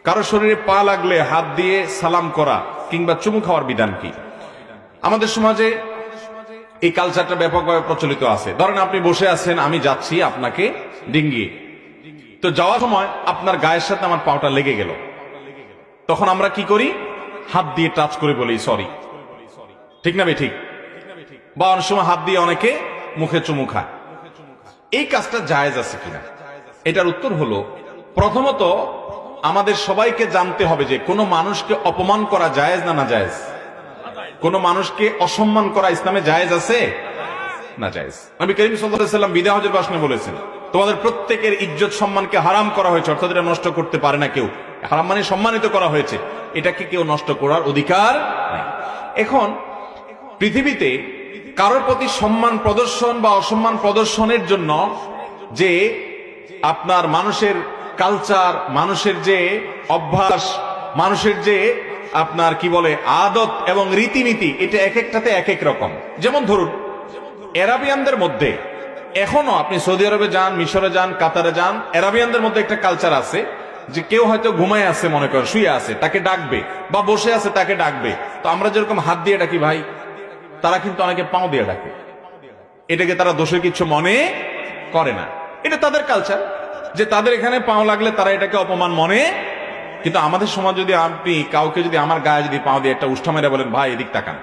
কারো শরীরে পা লাগলে হাত দিয়ে সালাম করা কিংবা চুমু খাওয়ার বিধান কি? আমাদের সমাজে এই কালচারটা ব্যাপকভাবে প্রচলিত আছে। ধরেন আপনি বসে আছেন, আমি যাচ্ছি আপনাকে ডিঙ্গিয়ে, তো যাওয়ার সময় আপনার গায়ের সাথে আমার পাটা লেগে গেল, তখন আমরা কি করি? হাত দিয়ে টাচ করে বলি সরি, ঠিক না বে ঠিক? বা অনেক সময় হাত দিয়ে অনেকে মুখে চুমু খায়। এই কাজটা জায়েজ আছে কিনা? এটার উত্তর হলো, প্রথমত আমাদের সবাইকে জানতে হবে যে কোনো মানুষকে অপমান করা জায়েজ না না জায়েজ? কোন মানুষকে অসম্মান করা ইসলামে জায়েজ আছে না জায়েজ? নবী করিম সাল্লাল্লাহু আলাইহি ওয়াসাল্লাম বিদায় হজের ভাষণে বলেছেন, তোমাদের প্রত্যেকের ইজ্জত সম্মানকে হারাম করা হয়েছে, অর্থাৎ এটা নষ্ট করতে পারে না কেউ। হারাম মানে সম্মানিত করা হয়েছে, এটাকে কেউ নষ্ট করার অধিকার নাই। এখন পৃথিবীতে কারোর প্রতি সম্মান প্রদর্শন বা অসম্মান প্রদর্শনের জন্য যে আপনার মানুষের কালচার, মানুষের যে অভ্যাস, মানুষের যে আপনার কি বলে আদত এবং রীতিনীতি, এটা এক একটাতে এক এক রকম। যেমন ধরুন আরাবিয়ানদের মধ্যে এখনো, আপনি সৌদি আরবে যান, মিশরে যান, কাতারে যান, আরাবিয়ানদের মধ্যে একটা কালচার আছে যে কেউ হয়তো ঘুমায় আছে, মনে করেন শুয়ে আছে, তাকে ডাকবে, বা বসে আছে তাকে ডাকবে। তো আমরা যেরকম হাত দিয়ে ডাকি ভাই, তারা কিন্তু অনেকে পাও দিয়ে ডাকে। এটাকে তারা দোষের কিছু মনে করে না, এটা তাদের কালচার, যে তাদের এখানে পাও লাগলে তারা এটাকে অপমান মনে। কিন্তু আমাদের সমাজ যদি আপনি কাউকে যদি আমার গায়ে যদি পাও দিয়ে একটা উষ্ঠা মেরে বলেন ভাই এদিক তাকান,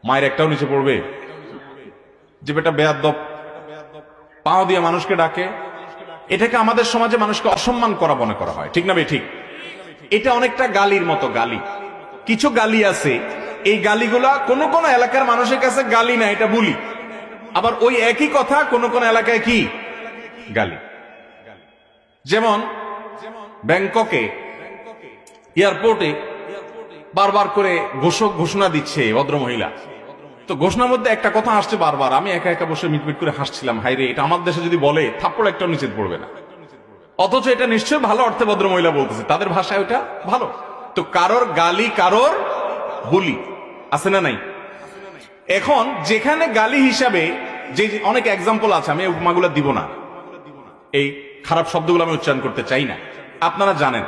মায়ের একটাও নিচে পড়বে যে বেটা বেয়াদব পাও দিয়ে মানুষকে ডাকে, এটাকে আমাদের সমাজে মানুষকে অসম্মান করা মনে করা হয়, ঠিক না ভাই ঠিক? এটা অনেকটা গালির মতো। গালি, কিছু গালি আছে, এই গালিগুলা কোন কোন এলাকার মানুষের কাছে গালি না, এটা বুলি। আবার ওই একই কথা কোন কোন এলাকায় কি গালি। যেমন ব্যাংককে এয়ারপোর্টে বারবার করে ঘোষণা দিচ্ছে ভদ্রমহিলা, তো ঘোষণার মধ্যে একটা কথা আসছে বারবার, আমি একা একা বসে মিটমিট করে হাসছিলাম, হাই রে, এটা আমার দেশে যদি বলে থাপ্পড় একটা নিচে পড়বে না। অথচ এটা নিশ্চয়ই ভালো অর্থে ভদ্রমহিলা বলতেছে, তাদের ভাষায় ওটা ভালো। তো কারোর গালি কারোর বুলি আছে না নাই? এখন যেখানে গালি হিসাবে যে অনেক এক্সাম্পল আছে, আমি উপমাগুলো দিব না, এই খারাপ শব্দগুলো আমি উচ্চারণ করতে চাই না। আপনারা জানেন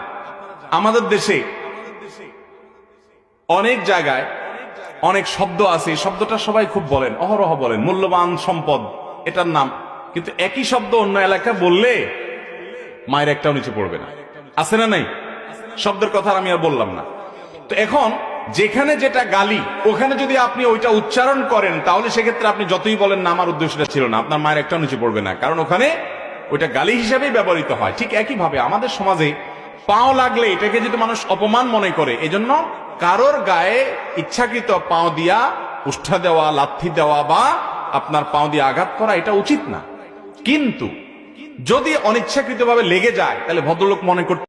আমাদের দেশে অনেক জায়গায় অনেক শব্দ আছে, এই শব্দটা সবাই খুব বলেন, অহরহ বলেন, মূল্যবান সম্পদ এটার নাম, কিন্তু একই শব্দ অন্য এলাকায় বললে মায়ের একটাও নিচে পড়বে না। আছে না নাই? শব্দের কথা আমি আর বললাম না। তো এখন যেখানে যেটা গালি, ওখানে যদি আপনি ওইটা উচ্চারণ করেন, তাহলে সেক্ষেত্রে আপনি যতই বলেন না আমার উদ্দেশ্যটা ছিল না, আপনার মায়ের একটাও নিচে পড়বে না, কারণ ওখানে ওইটা গালি হিসেবেই ব্যবহৃত হয়। ঠিক একই ভাবে আমাদের সমাজে পাও লাগলে এটাকে যদি মানুষ অপমান মনে করে, এজন্য কারোর গায়ে ইচ্ছাকৃত পাও দিয়া উষ্ঠা দেওয়া, লাথি দেওয়া বা আপনার পাও দিয়ে আঘাত করা এটা উচিত না। কিন্তু যদি অনিচ্ছাকৃতভাবে লেগে যায়, তাহলে ভদ্রলোক মনে করতে